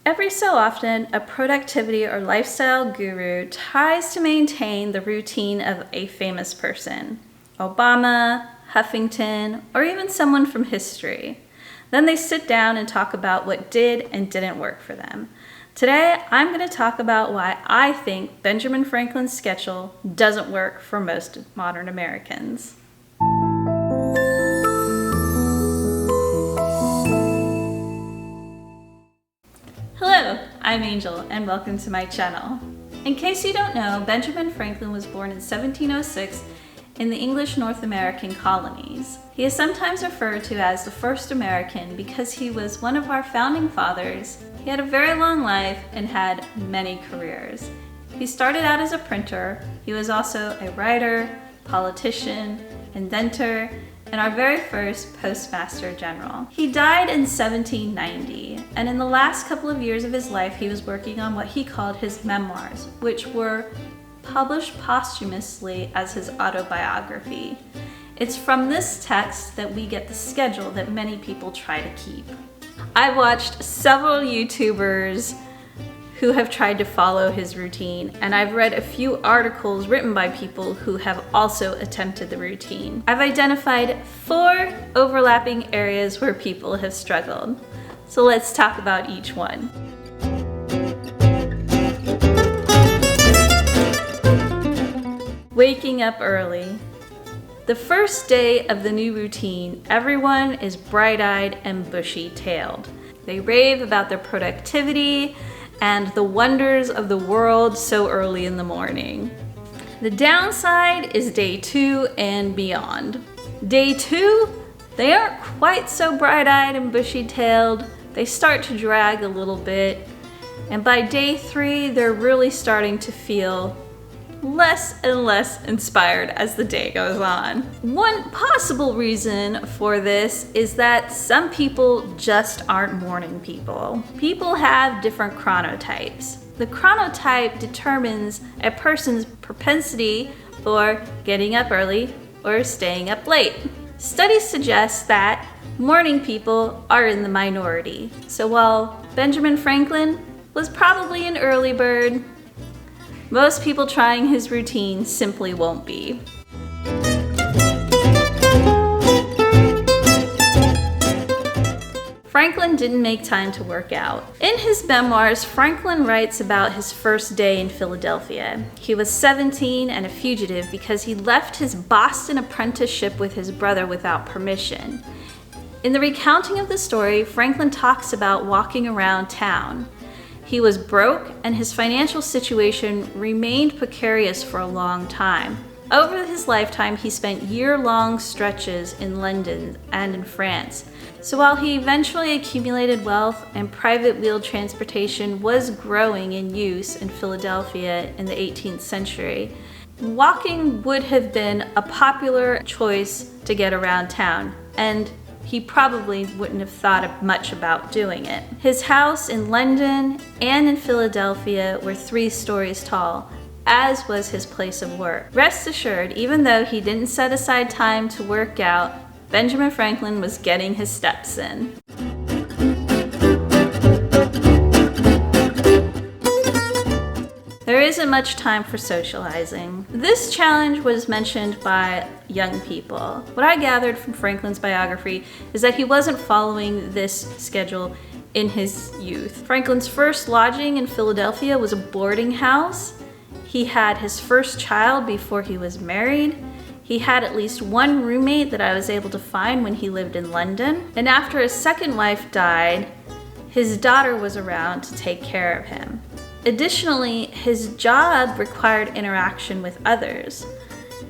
Every so often, a productivity or lifestyle guru tries to maintain the routine of a famous person. Obama, Huffington, or even someone from history. Then they sit down and talk about what did and didn't work for them. Today, I'm going to talk about why I think Benjamin Franklin's schedule doesn't work for most modern Americans. Hello, I'm Angel, and welcome to my channel. In case you don't know, Benjamin Franklin was born in 1706 in the English North American colonies. He is sometimes referred to as the first American because he was one of our founding fathers. He had a very long life and had many careers. He started out as a printer. He was also a writer, politician, inventor, and our very first Postmaster General. He died in 1790, and in the last couple of years of his life, he was working on what he called his memoirs, which were published posthumously as his autobiography. It's from this text that we get the schedule that many people try to keep. I've watched several YouTubers who have tried to follow his routine, and I've read a few articles written by people who have also attempted the routine. I've identified 4 overlapping areas where people have struggled. So let's talk about each one. Waking up early. The first day of the new routine, everyone is bright-eyed and bushy-tailed. They rave about their productivity and the wonders of the world so early in the morning. The downside is day 2 and beyond. Day 2, they aren't quite so bright-eyed and bushy-tailed. They start to drag a little bit. And by day 3, they're really starting to feel less and less inspired as the day goes on. One possible reason for this is that some people just aren't morning people. People have different chronotypes. The chronotype determines a person's propensity for getting up early or staying up late. Studies suggest that morning people are in the minority. So while Benjamin Franklin was probably an early bird, most people trying his routine simply won't be. Franklin didn't make time to work out. In his memoirs, Franklin writes about his first day in Philadelphia. He was 17 and a fugitive because he left his Boston apprenticeship with his brother without permission. In the recounting of the story, Franklin talks about walking around town. He was broke, and his financial situation remained precarious for a long time. Over his lifetime, he spent year-long stretches in London and in France. So while he eventually accumulated wealth and private wheeled transportation was growing in use in Philadelphia in the 18th century, walking would have been a popular choice to get around town, and he probably wouldn't have thought much about doing it. His house in London and in Philadelphia were 3 stories tall, as was his place of work. Rest assured, even though he didn't set aside time to work out, Benjamin Franklin was getting his steps in. There isn't much time for socializing. This challenge was mentioned by young people. What I gathered from Franklin's biography is that he wasn't following this schedule in his youth. Franklin's first lodging in Philadelphia was a boarding house. He had his first child before he was married. He had at least 1 roommate that I was able to find when he lived in London. And after his second wife died, his daughter was around to take care of him. Additionally, his job required interaction with others.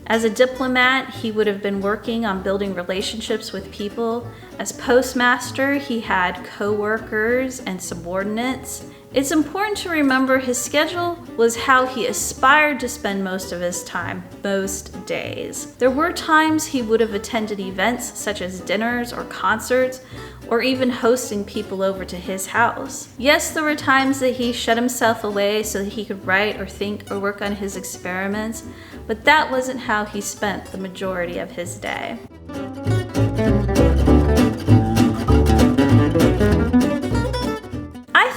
As a diplomat, he would have been working on building relationships with people. As postmaster, he had co-workers and subordinates. It's important to remember his schedule was how he aspired to spend most of his time, most days. There were times he would have attended events such as dinners or concerts, or even hosting people over to his house. Yes, there were times that he shut himself away so that he could write or think or work on his experiments, but that wasn't how he spent the majority of his day.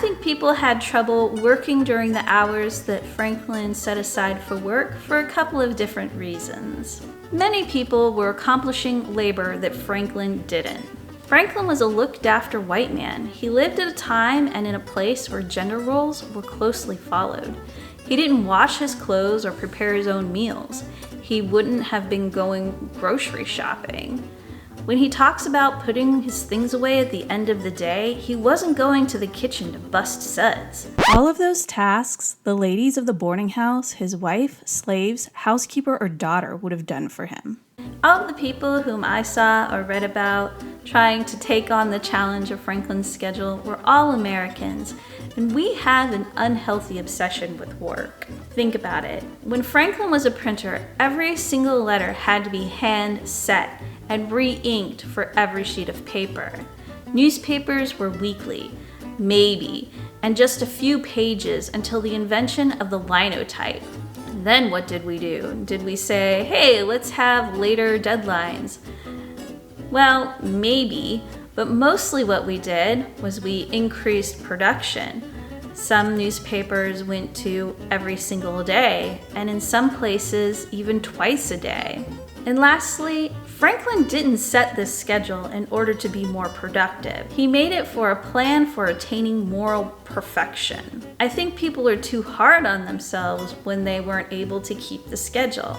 think people had trouble working during the hours that Franklin set aside for work for a couple of different reasons. Many people were accomplishing labor that Franklin didn't. Franklin was a looked-after white man. He lived at a time and in a place where gender roles were closely followed. He didn't wash his clothes or prepare his own meals. He wouldn't have been going grocery shopping. When he talks about putting his things away at the end of the day, he wasn't going to the kitchen to bust suds. All of those tasks, the ladies of the boarding house, his wife, slaves, housekeeper, or daughter would have done for him. All of the people whom I saw or read about trying to take on the challenge of Franklin's schedule were all Americans, and we have an unhealthy obsession with work. Think about it. When Franklin was a printer, every single letter had to be hand set and re-inked for every sheet of paper. Newspapers were weekly, maybe, and just a few pages until the invention of the linotype. And then what did we do? Did we say, hey, let's have later deadlines? Well, maybe, but mostly what we did was we increased production. Some newspapers went to every single day, and in some places, even twice a day. And lastly, Franklin didn't set this schedule in order to be more productive. He made it for a plan for attaining moral perfection. I think people are too hard on themselves when they weren't able to keep the schedule.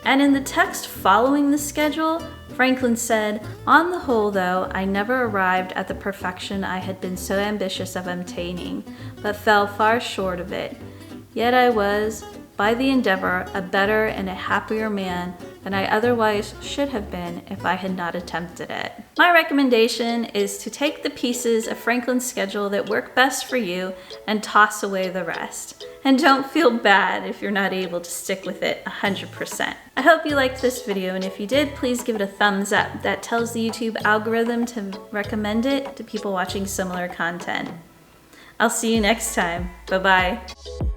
And in the text following the schedule, Franklin said, "On the whole, though, I never arrived at the perfection I had been so ambitious of obtaining, but fell far short of it. Yet I was, by the endeavor, a better and a happier man than I otherwise should have been if I had not attempted it." My recommendation is to take the pieces of Franklin's schedule that work best for you and toss away the rest. And don't feel bad if you're not able to stick with it 100%. I hope you liked this video, and if you did, please give it a thumbs up. That tells the YouTube algorithm to recommend it to people watching similar content. I'll see you next time. Bye-bye.